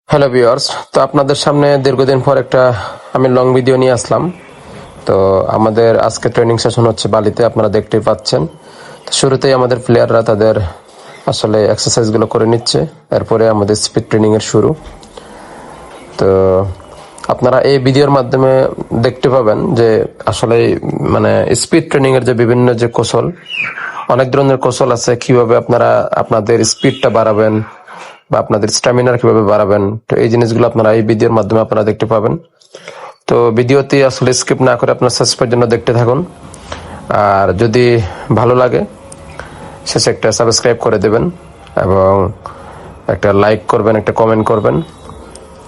Hello viewers, তো আপনাদের সামনে দীর্ঘদিন পর একটা আমি লং ভিডিও নিয়ে আসলাম। তো আমাদের আজকে ট্রেনিং সেশন হচ্ছে বালিতে, আপনারা দেখতেই পাচ্ছেন। তো শুরুতেই আমাদের প্লেয়াররা তাদের আসলে এক্সারসাইজগুলো করে নিচ্ছে, এরপরে আমাদের স্পিড ট্রেনিং এর শুরু। তো আপনারা এই ভিডিওর মাধ্যমে দেখতে পাবেন যে আসলে মানে স্পিড ট্রেনিং এর যে বিভিন্ন যে কৌশল, অনেক ধরনের কৌশল আছে কিভাবে আপনারা আপনাদের স্পিডটা বাড়াবেন বা আপনাদের স্ট্যামিনার কিভাবে বাড়াবেন। তো এই জিনিসগুলো আপনারা এই ভিডিওর মাধ্যমে আপনারা দেখতে পাবেন। তো ভিডিওটি আসলে স্কিপ না করে আপনার শেষ পর্যন্ত দেখতে থাকুন। আর যদি ভালো লাগে শেষে একটা সাবস্ক্রাইব করে দেবেন এবং একটা লাইক করবেন, একটা কমেন্ট করবেন,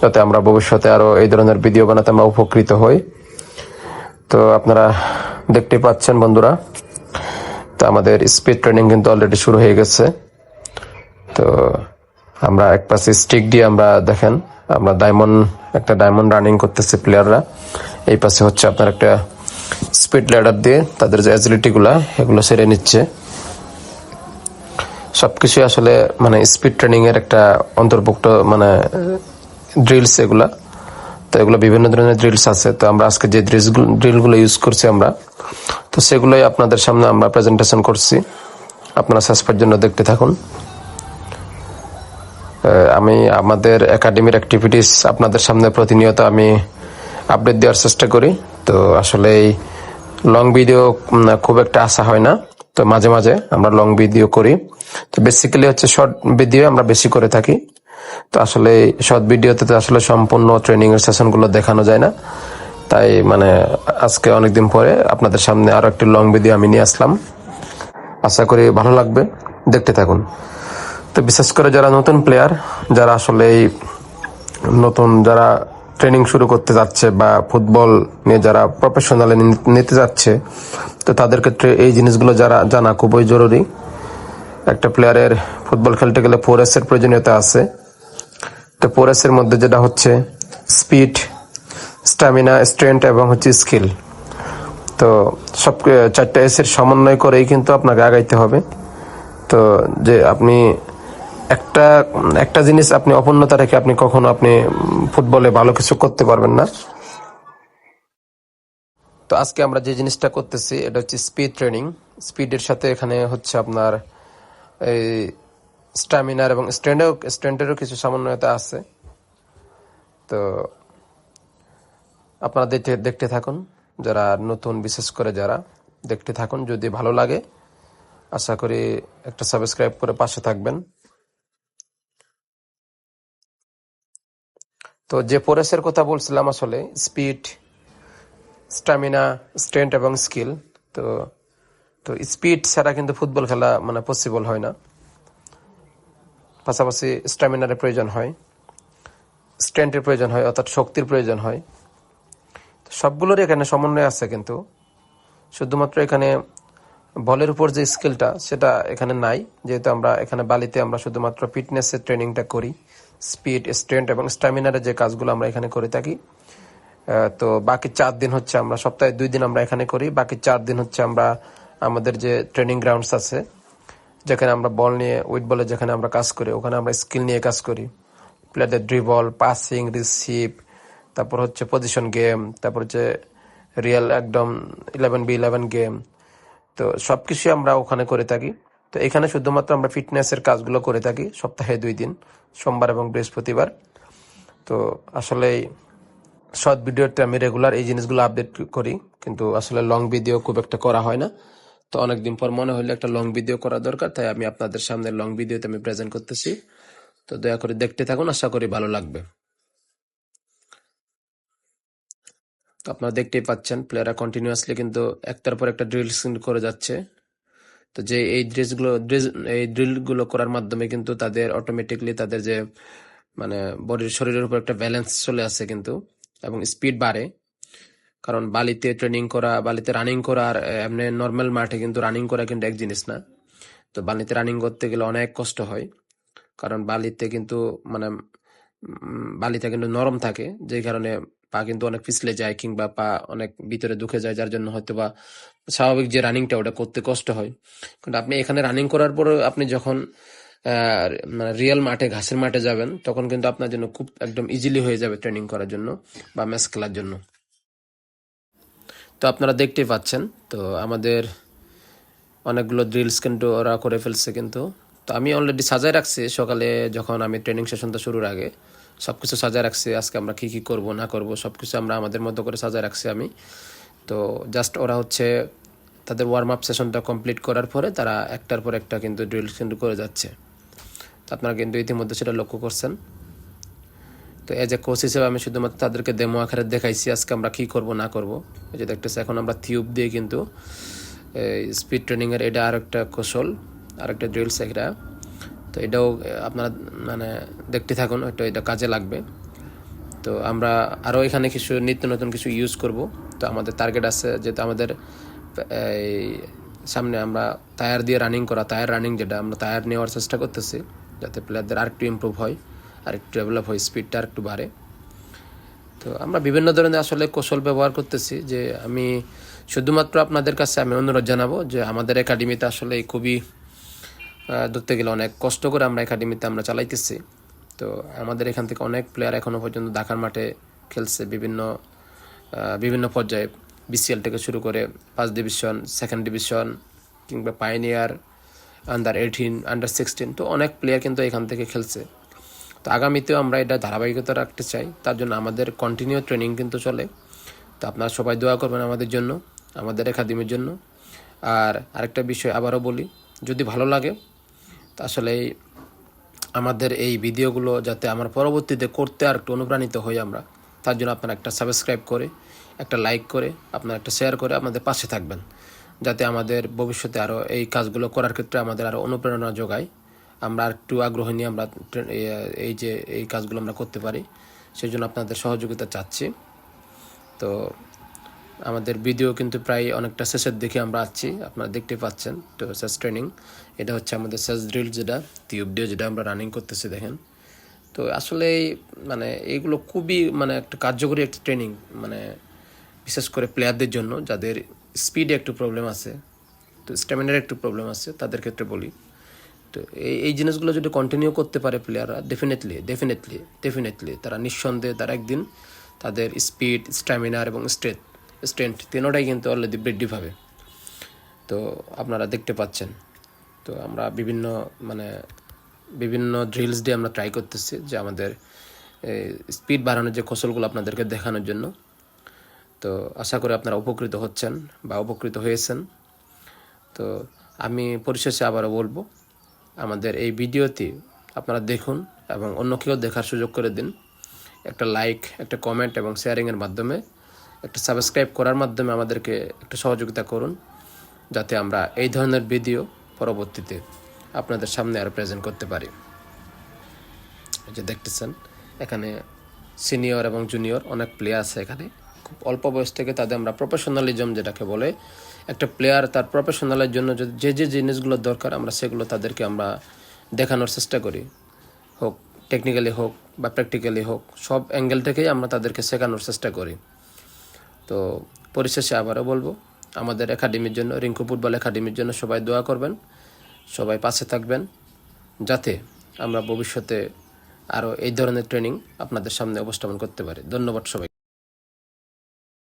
যাতে আমরা ভবিষ্যতে আরো এই ধরনের ভিডিও বানাতে আমরা উপকৃত হই। তো আপনারা দেখতেই পাচ্ছেন বন্ধুরা, তো আমাদের স্পিড ট্রেনিং কিন্তু অলরেডি শুরু হয়ে গেছে। তো আমরা এক পাশে স্টিক দিয়ে আমরা দেখেন আমরা একটা ডায়মন্ড রানিং করতেছে প্লেয়াররা। এই পাশে হচ্ছে আপনার একটা স্পিড ল্যাডার দিয়ে তাদের যে অ্যাজিলিটি গুলা এগুলো সেরে নিচ্ছে। সবকিছু আসলে মানে স্পিড ট্রেনিং এর একটা অন্তর্ভুক্ত মানে ড্রিলস এগুলা। তো এগুলো বিভিন্ন ধরনের ড্রিলস আছে। তো আমরা আজকে যে ড্রিলগুলো ইউজ করছি আমরা, তো সেগুলোই আপনাদের সামনে আমরা প্রেজেন্টেশন করছি। আপনারা শেষ পর্যন্ত দেখতে থাকুন। আমি আমাদের একাডেমির অ্যাক্টিভিটিস আপনাদের সামনে প্রতিনিয়ত আমি আপডেট দেওয়ার চেষ্টা করি। তো আসলে এই লং ভিডিও খুব একটা আসা হয় না, তো মাঝে মাঝে আমরা লং ভিডিও করি। তো বেসিক্যালি হচ্ছে শর্ট ভিডিও আমরা বেশি করে থাকি। তো আসলে শর্ট ভিডিওতে তো আসলে সম্পূর্ণ ট্রেনিং এর সেশন গুলো দেখানো যায় না, তাই মানে আজকে অনেকদিন পরে আপনাদের সামনে আরো একটি লং ভিডিও আমি নিয়ে আসলাম। আশা করি ভালো লাগবে, দেখতে থাকুন। তো বিশেষ করে যারা নতুন প্লেয়ার, যারা আসলে যারা ট্রেনিং শুরু করতে যাচ্ছে বা ফুটবল নিয়ে যারা প্রফেশনালি নিতে যাচ্ছে, তো তাদের ক্ষেত্রে এই জিনিসগুলো জানা খুবই জরুরি। একটা প্লেয়ারের ফুটবল খেলতে গেলে 4S এর প্রয়োজনীয়তা আছে। তো 4S এর মধ্যে যেটা হচ্ছে স্পিড, স্ট্যামিনা, স্ট্রেংথ এবং হচ্ছে স্কিল। তো সব 4টা S এর সমন্বয় করেই কিন্তু আপনাকে আগাইতে হবে। তো যে আপনি একটা একটা জিনিস আপনি অপূর্ণতা রেখে আপনি কখনো আপনি ফুটবলে ভালো কিছু করতে পারবেন না। তো আজকে আমরা যে জিনিসটা করতেছি এটা হচ্ছে স্পিড ট্রেনিং। স্পিডের সাথে এখানে হচ্ছে আপনার এই স্ট্যামিনার এবং স্ট্রেন্থেরও কিছু সমন্বয়তা আছে। তো আপনারা দেখতে থাকুন, যারা নতুন বিশেষ করে যারা দেখতে থাকুন। যদি ভালো লাগে আশা করি একটা সাবস্ক্রাইব করে পাশে থাকবেন। তো যে পোরেসের কথা বলছিলাম আসলে স্পিড, স্ট্যামিনা, স্ট্রেংথ এবং স্কিল। তো তো স্পিড ছাড়া কিন্তু ফুটবল খেলা মানে পসিবল হয় না। পাশাপাশি স্ট্যামিনারের প্রয়োজন হয়, স্ট্রেংথের প্রয়োজন হয়, অর্থাৎ শক্তির প্রয়োজন হয়। তো সবগুলোর এখানে সমন্বয় আছে, কিন্তু শুধুমাত্র এখানে বলের উপর যে স্কিলটা সেটা এখানে নাই। যেহেতু আমরা এখানে বালিতে আমরা শুধুমাত্র ফিটনেসের ট্রেনিংটা করি, স্পিড, স্ট্রেংথ এবং স্ট্যামিনারের যে কাজগুলো আমরা এখানে করে থাকি। তো বাকি 4 দিন হচ্ছে আমরা সপ্তাহে 2 দিন আমরা এখানে করি, বাকি 4 দিন হচ্ছে আমরা আমাদের যে ট্রেনিং গ্রাউন্ডস আছে যেখানে আমরা বল নিয়ে উইথ বলে যেখানে আমরা কাজ করি, ওখানে আমরা স্কিল নিয়ে কাজ করি। প্লেয়ারদের ড্রিবল, পাসিং, রিসিভ, তারপর হচ্ছে পজিশন গেম, তারপর হচ্ছে রিয়েল একদম 11v11 গেম। তো সবকিছু আমরা ওখানে করে থাকি। তো এখানে শুধুমাত্র আমরা ফিটনেসের কাজগুলো করে থাকি সপ্তাহে 2 দিন, সোমবার এবং বৃহস্পতিবার। তো আসলে শর্ট ভিডিওতে আমি রেগুলার এই জিনিসগুলো আপডেট করি, কিন্তু আসলে লং ভিডিও খুব একটা করা হয় না। তো অনেকদিন পর মনে হলো একটা লং ভিডিও করা দরকার, তাই আমি আপনাদের সামনে লং ভিডিওতে আমি প্রেজেন্ট করতেছি। তো দয়া করে দেখতে থাকুন, আশা করি ভালো লাগবে। তো আপনারা দেখতেই পাচ্ছেন প্লেয়াররা কন্টিনিউয়াসলি কিন্তু একটার পর একটা ড্রিল করে যাচ্ছে। তো যে এই ড্রিলগুলো করার মাধ্যমে কিন্তু তাদের অটোমেটিকলি তাদের যে মানে বডির শরীরের উপর একটা ব্যালেন্স চলে আসে কিন্তু, এবং স্পিড বাড়ে। কারণ বালিতে রানিং করা আর এমনি নর্মাল মাঠে কিন্তু রানিং করা কিন্তু এক জিনিস না। তো বালিতে রানিং করতে গেলে অনেক কষ্ট হয়, কারণ বালিতে কিন্তু মানে বালিটা কিন্তু নরম থাকে, যে কারণে পা কিন্তু অনেক পিছলে যায় কিংবা পা অনেক ভিতরে ঢুকে যায়, যার জন্য হয়তো বা স্বাভাবিক যে রানিংটা ওটা করতে কষ্ট হয়। কিন্তু আপনি এখানে রানিং করার পরে আপনি যখন মানে রিয়েল মাঠে ঘাসের মাঠে যাবেন, তখন কিন্তু আপনার জন্য খুব একদম ইজিলি হয়ে যাবে ট্রেনিং করার জন্য বা ম্যাচ খেলার জন্য। তো আপনারা দেখতেই পাচ্ছেন, তো আমাদের অনেকগুলো ড্রিলস কিন্তু ওরা করে ফেলছে কিন্তু। তো আমি অলরেডি সাজায় রাখছি, সকালে যখন আমি ট্রেনিং সেশনটা শুরুর আগে সব কিছু সাজায় রাখছি, আজকে আমরা কী কী করবো না করবো সব কিছু আমরা আমাদের মতো করে সাজায় রাখছি আমি। তো জাস্ট ওরা হচ্ছে তাদের ওয়ার্ম আপ সেশনটা কমপ্লিট করার পরে তারা একটার পর একটা কিন্তু ড্রিলস কিন্তু করে যাচ্ছে। তো আপনারা কিন্তু ইতিমধ্যে সেটা লক্ষ্য করছেন। তো এজ এ কোচ হিসেবে আমি শুধুমাত্র তাদেরকে ডেমো আকারে দেখাইছি আজকে আমরা কী করবো না করবো। এই যে দেখতেছি এখন আমরা টিউব দিয়ে কিন্তু স্পিড ট্রেনিংয়ের এটা আরেকটা কৌশল, আরেকটা ড্রিলস এটা। তো এটাও আপনারা মানে দেখতে থাকুন, হয়তো এটা কাজে লাগবে। তো আমরা আরও এখানে কিছু নিত্য নতুন কিছু ইউজ করব। তো আমাদের টার্গেট আছে, যেহেতু আমাদের এই সামনে আমরা টায়ার দিয়ে রানিং করা, টায়ার রানিং যেটা আমরা টায়ার নেওয়ার চেষ্টা করতেছি, যাতে প্লেয়ারদের আরেকটু ইমপ্রুভ হয়, আরেকটু ডেভেলপ হয়, স্পিডটা আরেকটু বাড়ে। তো আমরা বিভিন্ন ধরনের আসলে কৌশল ব্যবহার করতেছি। যে আমি শুধুমাত্র আপনাদের কাছে আমি অনুরোধ জানাবো যে আমাদের একাডেমিতে আসলে খুবই ধরতে গেলে অনেক কষ্ট করে আমরা একাডেমিতে আমরা চালাইতেছি। তো আমাদের এখান থেকে অনেক প্লেয়ার এখনও পর্যন্ত ঢাকার মাঠে খেলছে, বিভিন্ন পর্যায়ে, বিসিএল থেকে শুরু করে 5 ডিভিশন, 2nd ডিভিশন, কিংবা পাইনিয়ার, আন্ডার 18, আন্ডার 16। তো অনেক প্লেয়ার কিন্তু এখান থেকে খেলছে। তো আগামীতেও আমরা এটা ধারাবাহিকতা রাখতে চাই, তার জন্য আমাদের কন্টিনিউ ট্রেনিং কিন্তু চলে। তো আপনারা সবাই দোয়া করবেন আমাদের জন্য, আমাদের একাডেমির জন্য। আর আরেকটা বিষয় আবারও বলি, যদি ভালো লাগে তা আসলে আমাদের এই ভিডিওগুলো যাতে আমার পরবর্তীতে করতে আর একটু অনুপ্রাণিত হই আমরা, তার জন্য আপনারা একটা সাবস্ক্রাইব করে, একটা লাইক করে, আপনারা একটা শেয়ার করে আমাদের পাশে থাকবেন, যাতে আমাদের ভবিষ্যতে আরও এই কাজগুলো করার ক্ষেত্রে আমাদের আরও অনুপ্রেরণা যোগায়, আমরা আর একটু আগ্রহ নিয়ে আমরা এই কাজগুলো আমরা করতে পারি। সেই জন্য আপনাদের সহযোগিতা চাচ্ছি। তো আমাদের ভিডিও কিন্তু প্রায় অনেকটা শেষের দিকে আমরা আছি, আপনারা দেখতে পাচ্ছেন। তো শেষ ট্রেনিং এটা হচ্ছে আমাদের শেষ ড্রিল, যেটা টিউব দিয়ে যেটা আমরা রানিং করতেছি দেখেন। তো আসলে মানে এইগুলো খুবই মানে একটা কার্যকরী একটা ট্রেনিং, মানে বিশেষ করে প্লেয়ারদের জন্য যাদের স্পিডে একটু প্রবলেম আছে, তো স্ট্যামিনার একটু প্রবলেম আছে, তাদের ক্ষেত্রে বলি। তো এই জিনিসগুলো যদি কন্টিনিউ করতে পারে প্লেয়াররা, ডেফিনেটলি তারা নিঃসন্দেহে তারা একদিন তাদের স্পিড, স্ট্যামিনার এবং স্ট্রেংথ তিনোটাই কিন্তু অলরেডি বৃদ্ধি পাবে। তো আপনারা দেখতে পাচ্ছেন। তো আমরা বিভিন্ন ড্রিলস দিয়ে আমরা ট্রাই করতেছি যে আমাদের স্পিড বাড়ানোর যে কৌশলগুলো আপনাদেরকে দেখানোর জন্য। তো আশা করি আপনারা উপকৃত হচ্ছেন বা উপকৃত হয়েছেন। তো আমি পরিশেষে আবারও বলবো, আমাদের এই ভিডিওটি আপনারা দেখুন এবং অন্য কেউ দেখার সুযোগ করে দিন। একটা লাইক, একটা কমেন্ট এবং শেয়ারিংয়ের মাধ্যমে, একটা সাবস্ক্রাইব করার মাধ্যমে আমাদেরকে একটু সহযোগিতা করুন, যাতে আমরা এই ধরনের ভিডিও পরবর্তীতে আপনাদের সামনে আরও প্রেজেন্ট করতে পারি। এই যে দেখতেছেন এখানে সিনিয়র এবং জুনিয়র অনেক প্লেয়ার আছে এখানে। খুব অল্প বয়স থেকে তাদের আমরা প্রফেশনালিজম যেটাকে বলে, একটা প্লেয়ার তার প্রফেশনালের জন্য যে জিনিসগুলো দরকার আমরা সেগুলো তাদেরকে আমরা দেখানোর চেষ্টা করি, হোক টেকনিক্যালি হোক বা প্র্যাকটিক্যালি হোক, সব অ্যাঙ্গেল থেকেই আমরা তাদেরকে শেখানোর চেষ্টা করি। তো পরিশেষে আবারও বলবো, আমাদের একাডেমির জন্য, রিঙ্কু ফুটবল একাডেমির জন্য সবাই দোয়া করবেন, সবাই পাশে থাকবেন, যাতে আমরা ভবিষ্যতে আরও এই ধরনের ট্রেনিং আপনাদের সামনে উপস্থাপন করতে পারি। ধন্যবাদ সবাই।